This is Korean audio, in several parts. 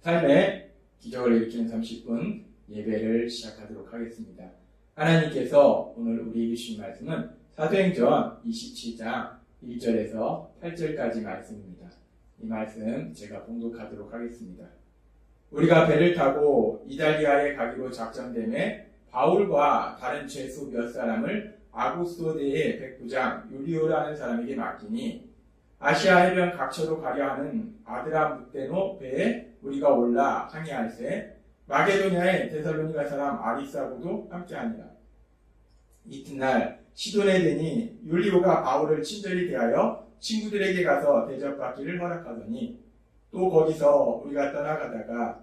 삶의 기적을 일으키는 30분 예배를 시작하도록 하겠습니다. 하나님께서 오늘 우리에게 주신 말씀은 사도행전 27장 1절에서 8절까지 말씀입니다. 이 말씀 제가 봉독하도록 하겠습니다. 우리가 배를 타고 이달리아에 가기로 작정됨에 바울과 다른 죄수 몇 사람을 아구스도대의 백부장 율리오라는 사람에게 맡기니 아시아 해변 각처로 가려 하는 아드라무테노 배에 우리가 올라 항해할새 마게도냐의 데살로니가 사람 아리스하고도 함께하니라. 이튿날 시돈에 되니 율리오가 바울을 친절히 대하여 친구들에게 가서 대접받기를 허락하더니 또 거기서 우리가 떠나가다가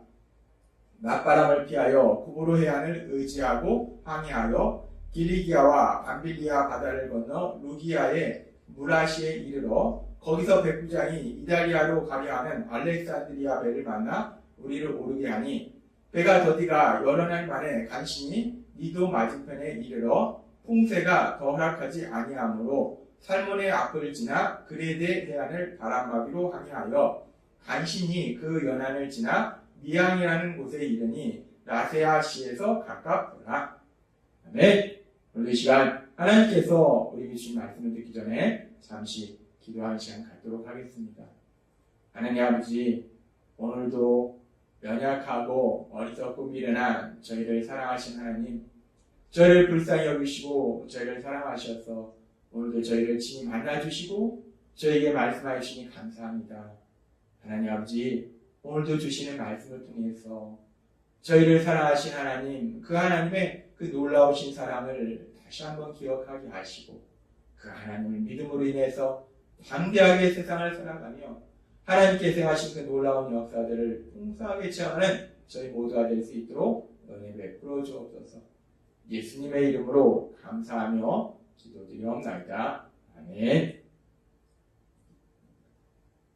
낮바람을 피하여 구보로 해안을 의지하고 항해하여 길리기아와 밤빌리아 바다를 건너 루기아의 무라시에 이르러 거기서 백부장이 이달리아로 가려 하는 알렉산드리아 배를 만나 우리를 오르게 하니 배가 더디가 여러 날 만에 간신히 니도 맞은편에 이르러 풍세가 더 허락하지 아니하므로 살몬의 앞을 지나 그레데 해안을 바람막이로 항해하여 간신히 그 연안을 지나 미앙이라는 곳에 이르니 라세아시에서 가깝더라. 아멘. 오늘 이 시간 하나님께서 우리에게 주신 말씀을 듣기 전에 잠시 기도하는 시간 갖도록 하겠습니다. 하나님 아버지, 오늘도 연약하고 어리석고 미련한 저희를 사랑하신 하나님, 저희를 불쌍히 여기시고 저희를 사랑하셔서 오늘도 저희를 친히 만나주시고 저희에게 말씀하여 주시니 감사합니다. 하나님 아버지, 오늘도 주시는 말씀을 통해서 저희를 사랑하신 하나님, 그 하나님의 그 놀라우신 사랑을 다시 한번 기억하게 하시고 그 하나님을 믿음으로 인해서 담대하게 세상을 살아가며 하나님께서 하신 그 놀라운 역사들을 풍성하게 체험하는 저희 모두가 될 수 있도록 은혜 베풀어 주옵소서. 예수님의 이름으로 감사하며 기도드리옵나이다. 아멘.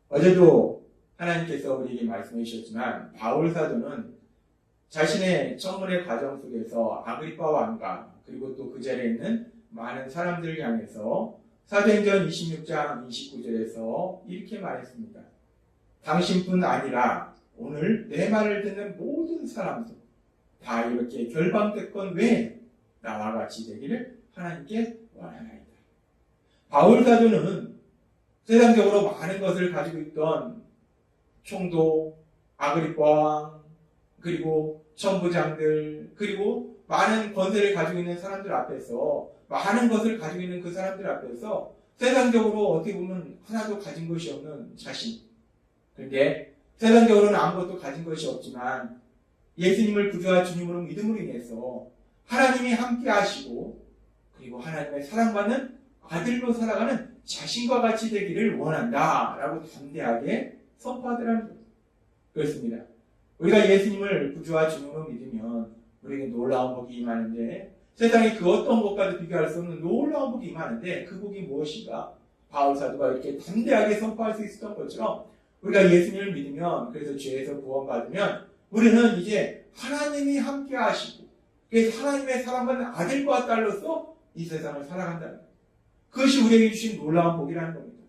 어제도 하나님께서 우리에게 말씀해 주셨지만 바울 사도는 자신의 청문회 과정 속에서 아그리파 왕과 그리고 또 그 자리에 있는 많은 사람들을 향해서 사도행전 26장 29절에서 이렇게 말했습니다. 당신뿐 아니라 오늘 내 말을 듣는 모든 사람도 다 이렇게 결방됐건 왜 나와 같이 되기를 하나님께 원하나이다. 바울 사도는 세상적으로 많은 것을 가지고 있던 총독, 아그리파 왕, 그리고 천부장들, 그리고 많은 권세를 가지고 있는 사람들 앞에서 많은 것을 가지고 있는 그 사람들 앞에서 세상적으로 어떻게 보면 하나도 가진 것이 없는 자신. 그런데 세상적으로는 아무것도 가진 것이 없지만 예수님을 구주와 주님으로 믿음으로 인해서 하나님이 함께 하시고 그리고 하나님의 사랑받는 아들로 살아가는 자신과 같이 되기를 원한다 라고 담대하게 선포하더라는 거예요. 그렇습니다. 우리가 예수님을 구주와 주님으로 믿으면 우리에게 놀라운 복이 임하는데 세상에 그 어떤 것과도 비교할 수 없는 놀라운 복이 임하는데 그 복이 무엇인가? 바울 사도가 이렇게 담대하게 선포할 수 있었던 것처럼 우리가 예수님을 믿으면 그래서 죄에서 구원받으면 우리는 이제 하나님이 함께 하시고 그래서 하나님의 사랑받는 아들과 딸로서 이 세상을 살아간다는 거예요. 그것이 우리에게 주신 놀라운 복이라는 겁니다.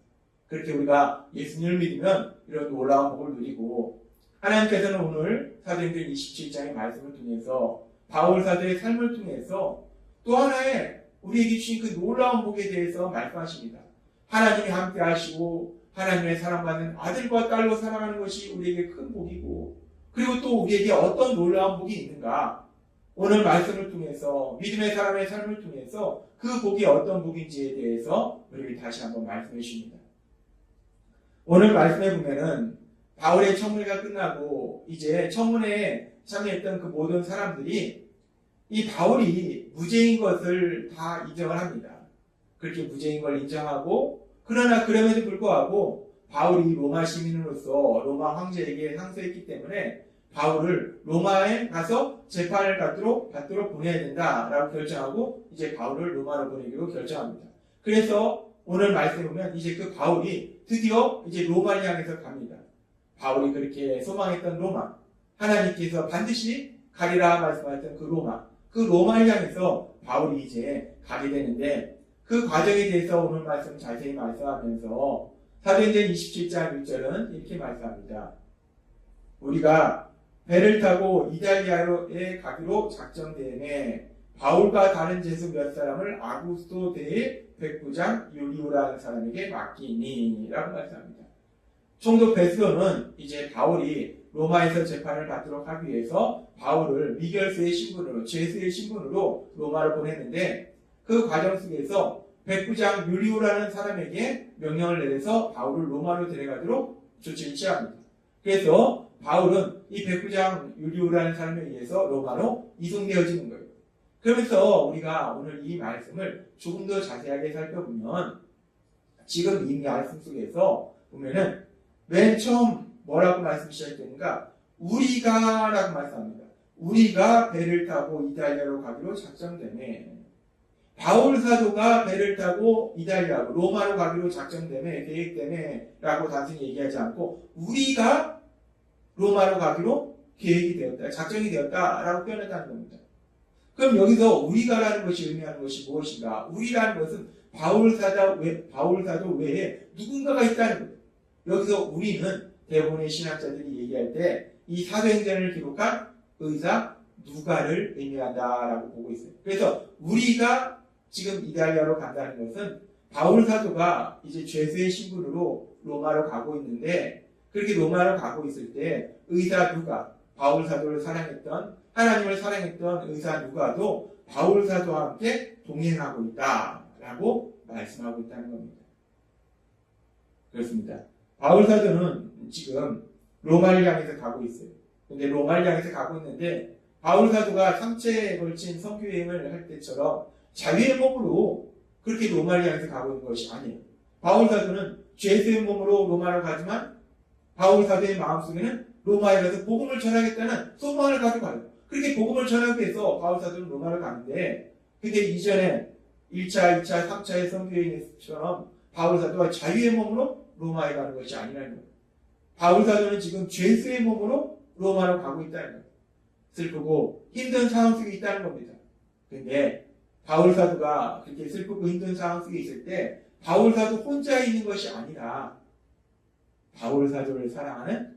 그렇게 우리가 예수님을 믿으면 이런 놀라운 복을 누리고 하나님께서는 오늘 사도행전 27장의 말씀을 통해서 바울 사도의 삶을 통해서 또 하나의 우리에게 주신 그 놀라운 복에 대해서 말씀하십니다. 하나님이 함께 하시고 하나님의 사랑받는 아들과 딸로 살아가는 것이 우리에게 큰 복이고 그리고 또 우리에게 어떤 놀라운 복이 있는가 오늘 말씀을 통해서 믿음의 사람의 삶을 통해서 그 복이 어떤 복인지에 대해서 우리에게 다시 한번 말씀해 주십니다. 오늘 말씀해 보면은 바울의 청문회가 끝나고 이제 청문회에 참여했던 그 모든 사람들이 이 바울이 무죄인 것을 다 인정을 합니다. 그렇게 무죄인 걸 인정하고 그러나 그럼에도 불구하고 바울이 로마 시민으로서 로마 황제에게 상소했기 때문에 바울을 로마에 가서 재판을 받도록 보내야 된다라고 결정하고 이제 바울을 로마로 보내기로 결정합니다. 그래서 오늘 말씀에 보면 이제 그 바울이 드디어 이제 로마를 향해서 갑니다. 바울이 그렇게 소망했던 로마, 하나님께서 반드시 가리라 말씀하셨던 그 로마를 향해서 바울이 이제 가게 되는데 그 과정에 대해서 오늘 말씀 자세히 말씀하면서 사도행전 27장 1절은 이렇게 말씀합니다. 우리가 배를 타고 이탈리아에 가기로 작정되네. 바울과 다른 제수 몇 사람을 아구스도 대의 백부장 유리오라는 사람에게 맡기니 라고 말씀합니다. 총독 베스도는 이제 바울이 로마에서 재판을 받도록 하기 위해서 바울을 미결수의 신분으로, 죄수의 신분으로 로마로 보냈는데, 그 과정 속에서 백부장 유리오라는 사람에게 명령을 내려서 바울을 로마로 데려가도록 조치를 취합니다. 그래서 바울은 이 백부장 유리오라는 사람에 의해서 로마로 이송되어지는 거예요. 그러면서 우리가 오늘 이 말씀을 조금 더 자세하게 살펴보면, 지금 이 말씀 속에서 보면은 맨 처음 뭐라고 말씀 시작했는가? 우리가 라고 말씀합니다. 우리가 배를 타고 이탈리아로 가기로 작정되네. 바울 사도가 배를 타고 이탈리아로, 로마로 가기로 작정되네, 계획되네 라고 단순히 얘기하지 않고 우리가 로마로 가기로 계획이 되었다, 작정이 되었다 라고 표현했다는 겁니다. 그럼 여기서 우리가라는 것이 의미하는 것이 무엇인가? 우리라는 것은 바울 사도 외에 누군가가 있다는 거예요. 여기서 우리는 대부분의 신학자들이 얘기할 때 이 사도행전을 기록한 의사 누가를 의미한다라고 보고 있어요. 그래서 우리가 지금 이탈리아로 간다는 것은 바울 사도가 이제 죄수의 신분으로 로마로 가고 있는데, 그렇게 로마로 가고 있을 때 의사 누가, 바울 사도를 사랑했던, 하나님을 사랑했던 의사 누가도 바울 사도와 함께 동행하고 있다라고 말씀하고 있다는 겁니다. 그렇습니다. 바울 사도는 지금 로마를 향해서 가고 있어요. 근데 로마를 향해서 가고 있는데, 바울 사도가 3차에 걸친 선교 여행을 할 때처럼 자유의 몸으로 그렇게 로마를 향해서 가고 있는 것이 아니에요. 바울 사도는 죄수의 몸으로 로마로 가지만, 바울 사도의 마음속에는 로마에 가서 복음을 전하겠다는 소망을 가지고 가요. 그렇게 복음을 전하기 위해서 바울 사도는 로마를 가는데, 근데 이전에 1차, 2차, 3차의 선교 여행처럼 바울 사도가 자유의 몸으로 로마에 가는 것이 아니라는 거예요. 바울 사도는 지금 죄수의 몸으로 로마로 가고 있다는 거예요. 슬프고 힘든 상황 속에 있다는 겁니다. 근데 바울 사도가 그렇게 슬프고 힘든 상황 속에 있을 때 바울 사도 혼자 있는 것이 아니라 바울 사도를 사랑하는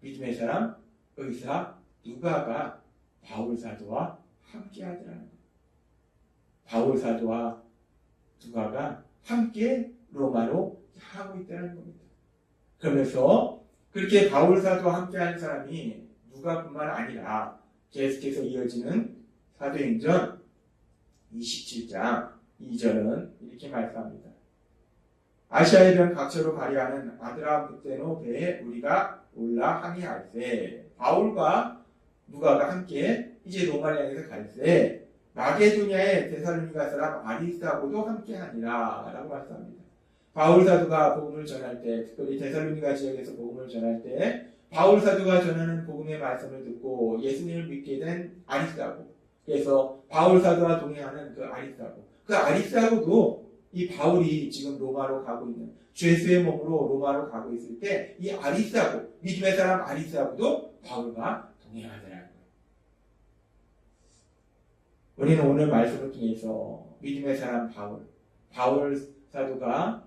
믿음의 사람 의사 누가가 바울 사도와 함께 하더라는 거예요. 바울 사도와 누가가 함께 로마로 향하고 있다는 겁니다. 그러면서 그렇게 바울 사도와 함께하는 사람이 누가뿐만 아니라 계속해서 이어지는 사도행전 27장 2절은 이렇게 말씀합니다. 아시아의 변 각처로 가려하는 아드라무테노 배에 우리가 올라 항해할 때, 바울과 누가가 함께 이제 로마를 향해서 갈 때 마게도냐의 데살로니가 사람 아리스타고도 함께하니라 라고 말씀합니다. 바울 사도가 복음을 전할 때, 특별히 데살로니가 지역에서 복음을 전할 때 바울 사도가 전하는 복음의 말씀을 듣고 예수님을 믿게 된 아리스타고, 그래서 바울 사도와 동행하는 그 아리스타고도 이 바울이 지금 로마로 가고 있는 죄수의 몸으로 로마로 가고 있을 때 이 아리스타고, 믿음의 사람 아리스타고도 바울과 동행하더라는 거예요. 우리는 오늘 말씀을 통해서 믿음의 사람 바울 사도가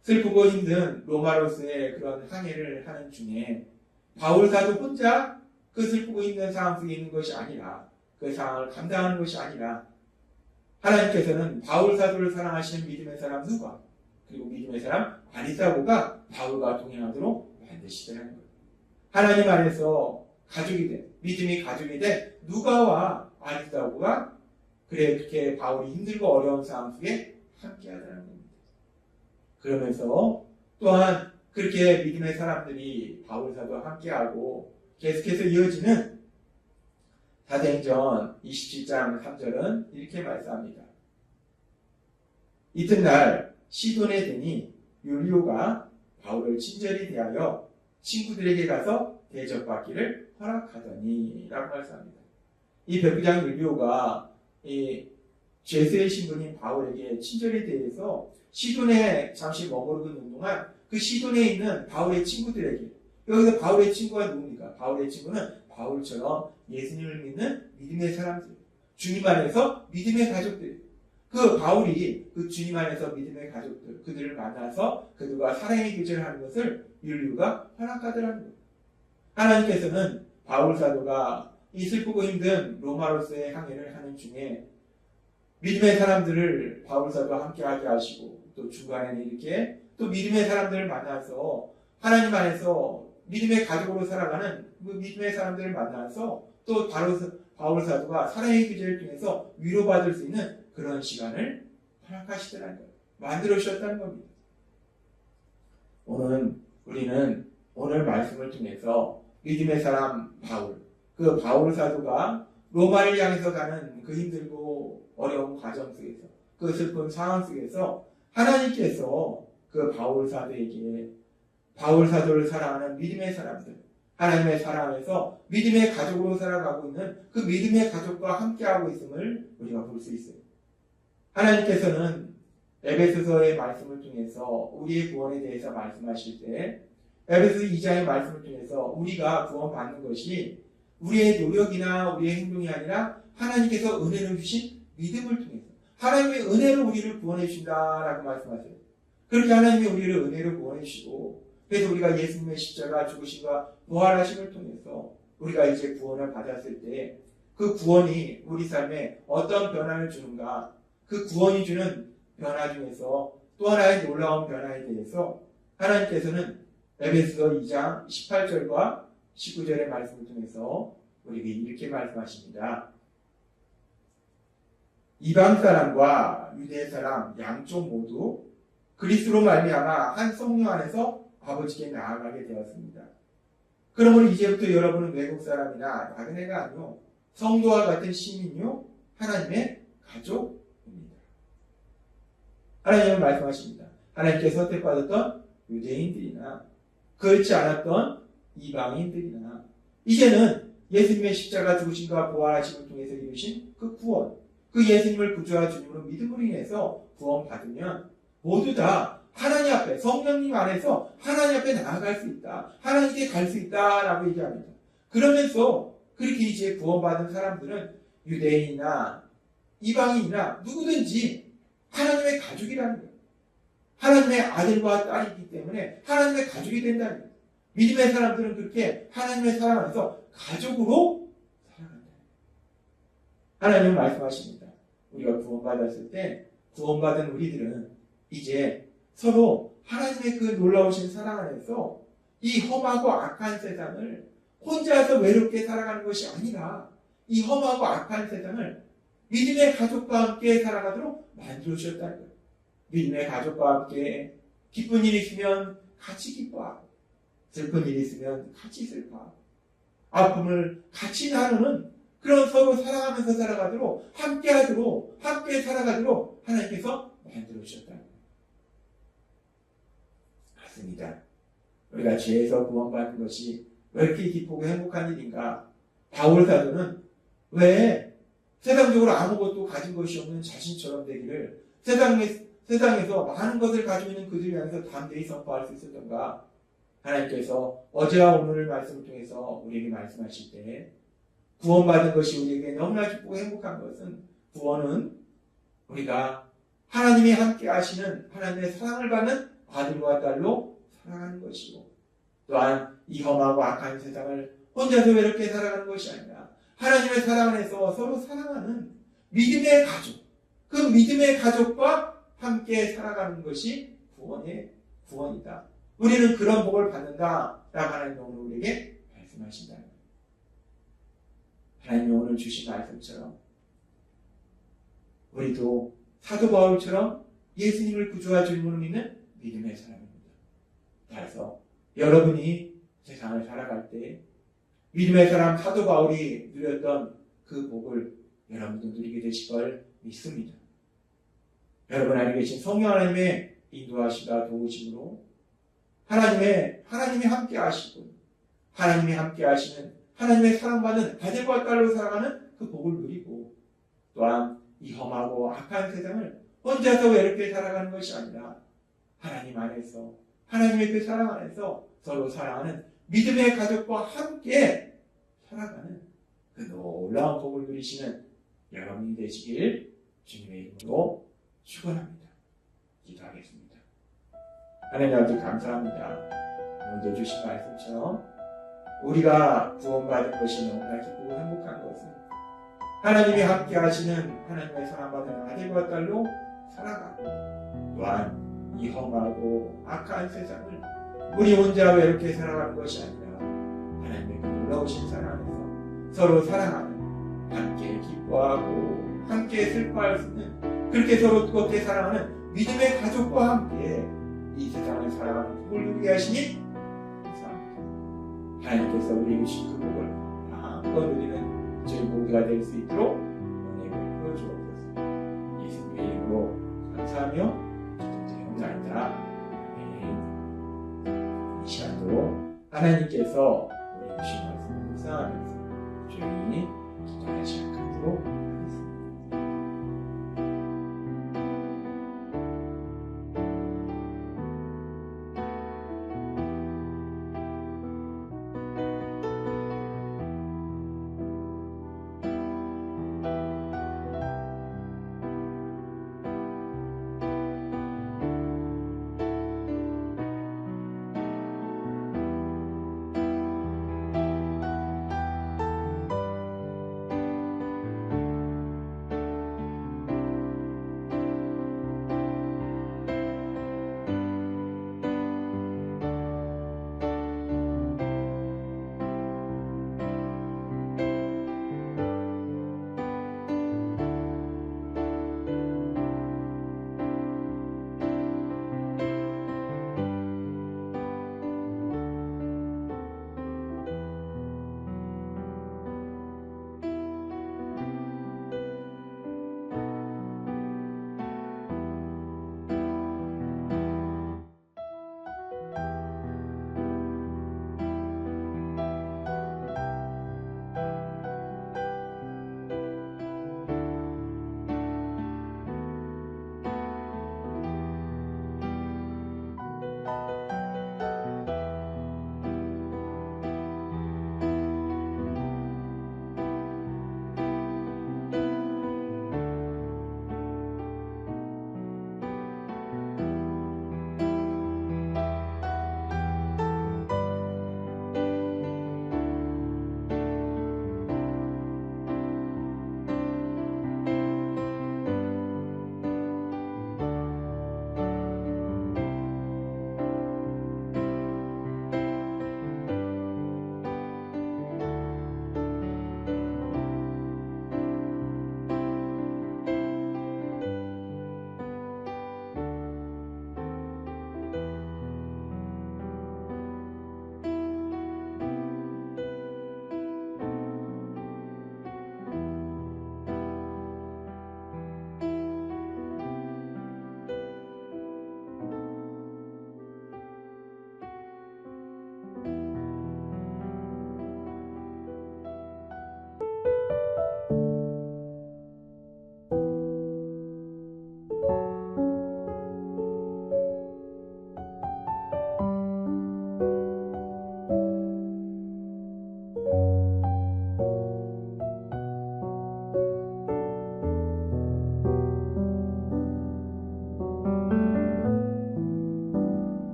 슬프고 힘든 로마로서의 그런 항해를 하는 중에 바울 사도 혼자 그 슬프고 힘든 상황 속에 있는 것이 아니라, 그 상황을 감당하는 것이 아니라 하나님께서는 바울 사도를 사랑하시는 믿음의 사람 누가, 그리고 믿음의 사람 아리스타고가 바울과 동행하도록 만드시더라는 거예요. 하나님 안에서 가족이 된, 믿음이 가족이 된 누가와 아리스타고가 그렇게 바울이 힘들고 어려운 상황 속에 함께 하더라는 겁니다. 그러면서 또한 그렇게 믿음의 사람들이 바울 사도와 함께하고 계속해서 이어지는 사도행전 27장 3절은 이렇게 말씀합니다. 이튿날 시돈에 드니 율리오가 바울을 친절히 대하여 친구들에게 가서 대접받기를 허락하더니 라고 말씀합니다. 이 백부장 율리오가 이 죄수의 신분인 바울에게 친절히 대해서 시돈에 잠시 머무르고 있는 동안 그 시돈에 있는 바울의 친구들에게, 여기서 바울의 친구가 누굽니까? 바울의 친구는 바울처럼 예수님을 믿는 믿음의 사람들, 주님 안에서 믿음의 가족들, 그 바울이 그 주님 안에서 믿음의 가족들, 그들을 만나서 그들과 사랑의 교제를 하는 것을 율리오가 허락하더라는 거예요. 하나님께서는 바울 사도가 이 슬프고 힘든 로마로서의 항해를 하는 중에 믿음의 사람들을 바울 사도와 함께하게 하시고 또 중간에 이렇게 또 믿음의 사람들을 만나서 하나님 안에서 믿음의 가족으로 살아가는 그 믿음의 사람들을 만나서 또 바울 사도가 사랑의 기제를 통해서 위로받을 수 있는 그런 시간을 허락하시더라는 거예요. 만들어 주셨다는 겁니다. 우리는 오늘 말씀을 통해서 믿음의 사람 바울, 그 바울 사도가 로마를 향해서 가는 그 힘들고 어려운 과정 속에서 그 슬픈 상황 속에서 하나님께서 그 바울 사도를 사랑하는 믿음의 사람들, 하나님의 사랑에서 믿음의 가족으로 살아가고 있는 그 믿음의 가족과 함께하고 있음을 우리가 볼 수 있어요. 하나님께서는 에베소서의 말씀을 통해서 우리의 구원에 대해서 말씀하실 때 에베소서 2장의 말씀을 통해서 우리가 구원받는 것이 우리의 노력이나 우리의 행동이 아니라 하나님께서 은혜를 주신 믿음을 통해서 하나님의 은혜로 우리를 구원해 주신다라고 말씀하세요. 그렇게 하나님이 우리를 은혜로 구원해 주시고 그래서 우리가 예수님의 십자가 죽으심과 부활하심을 통해서 우리가 이제 구원을 받았을 때 그 구원이 우리 삶에 어떤 변화를 주는가, 그 구원이 주는 변화 중에서 또 하나의 놀라운 변화에 대해서 하나님께서는 에베소서 2장 18절과 19절의 말씀을 통해서 우리에게 이렇게 말씀하십니다. 이방 사람과 유대 사람 양쪽 모두 그리스도로 말미암아 한 성령 안에서 아버지께 나아가게 되었습니다. 그러므로 이제부터 여러분은 외국 사람이나 나그네가 아니요 성도와 같은 시민이요 하나님의 가족입니다. 하나님은 말씀하십니다. 하나님께 선택받았던 유대인들이나 그렇지 않았던 이방인들이나 이제는 예수님의 십자가 죽으심과 부활하심을 통해서 이루신 그 구원, 그 예수님을 구주와 주님으로 믿음으로 인해서 구원받으면 모두 다 하나님 앞에, 성령님 안에서 하나님 앞에 나아갈 수 있다. 하나님께 갈 수 있다라고 얘기합니다. 그러면서 그렇게 이제 구원받은 사람들은 유대인이나 이방인이나 누구든지 하나님의 가족이라는 거예요. 하나님의 아들과 딸이기 때문에 하나님의 가족이 된다는 거예요. 믿음의 사람들은 그렇게 하나님의 사랑 안에서 가족으로 살아간다. 하나님은 말씀하십니다. 우리가 구원받았을 때 구원받은 우리들은 이제 서로 하나님의 그 놀라우신 사랑 안에서 이 험하고 악한 세상을 혼자서 외롭게 살아가는 것이 아니라 이 험하고 악한 세상을 믿음의 가족과 함께 살아가도록 만들어 주셨다는 거예요. 믿음의 가족과 함께 기쁜 일이 있으면 같이 기뻐하고 슬픈 일이 있으면 같이 슬퍼하고 아픔을 같이 나누는 그런 서로 사랑하면서 살아가도록 함께 살아가도록 하나님께서 만들어 주셨다는 거예요. 맞습니다. 우리가 죄에서 구원받는 것이 왜 이렇게 기쁘고 행복한 일인가? 바울 사도는 왜 세상적으로 아무것도 가진 것이 없는 자신처럼 되기를 세상에서 많은 것을 가지고 있는 그들을 향해서 담대히 선포할 수 있었던가? 하나님께서 어제와 오늘의 말씀을 통해서 우리에게 말씀하실 때 구원받은 것이 우리에게 너무나 기쁘고 행복한 것은 구원은 우리가 하나님이 함께 하시는 하나님의 사랑을 받는 아들과 딸로 살아가는 것이고 또한 이 험하고 악한 세상을 혼자서 외롭게 살아가는 것이 아니라 하나님의 사랑 안에서 서로 사랑하는 믿음의 가족, 그 믿음의 가족과 함께 살아가는 것이 구원이다. 우리는 그런 복을 받는다라고 하나님이 오늘 우리에게 말씀하신다는 거예요. 하나님이 오늘 주신 말씀처럼 우리도 사도 바울처럼 예수님을 구주와 주님으로 믿는 믿음의 사람입니다. 따라서 여러분이 세상을 살아갈 때 믿음의 사람 사도 바울이 누렸던 그 복을 여러분도 누리게 되실 걸 믿습니다. 여러분 안에 계신 성령 하나님의 인도하심과 도우심으로 하나님이 함께 하시고 하나님이 함께 하시는 하나님의 사랑받는 아들과 딸로 살아가는 그 복을 누리고 또한 이 험하고 악한 세상을 혼자서 외롭게 살아가는 것이 아니라 하나님 안에서 하나님의 그 사랑 안에서 서로 사랑하는 믿음의 가족과 함께 살아가는 그 놀라운 복을 누리시는 여러분이 되시길 주님의 이름으로 축원합니다. 기도하겠습니다. 하나님 아버지 감사합니다. 오늘 주신 말씀처럼 우리가 구원받은 것이 너무나 기쁘고 행복한 것은 하나님이 함께 하시는 하나님의 사랑받은 아들과 딸로 살아가고 또한 이 험하고 악한 세상을 우리 혼자 외롭게 살아가는 것이 아니라 하나님의 그 놀라우신 사랑 안에서 서로 사랑하는, 함께 기뻐하고 함께 슬퍼할 수 있는, 그렇게 서로 뜨겁게 사랑하는 믿음의 가족과 함께 이 세상을 살아가는 복을 누리게 하시니 감사합니다. 하나님께서 우리에게 주신 그 복을 마음껏 누리는 저희 모두가 될 수 있도록 은혜를 베풀어 주옵소서. 예수님의 이름으로 감사하며 기도드리옵나이다. 아멘. 이 시간도 하나님께서 우리 주신 말씀을 묵상하며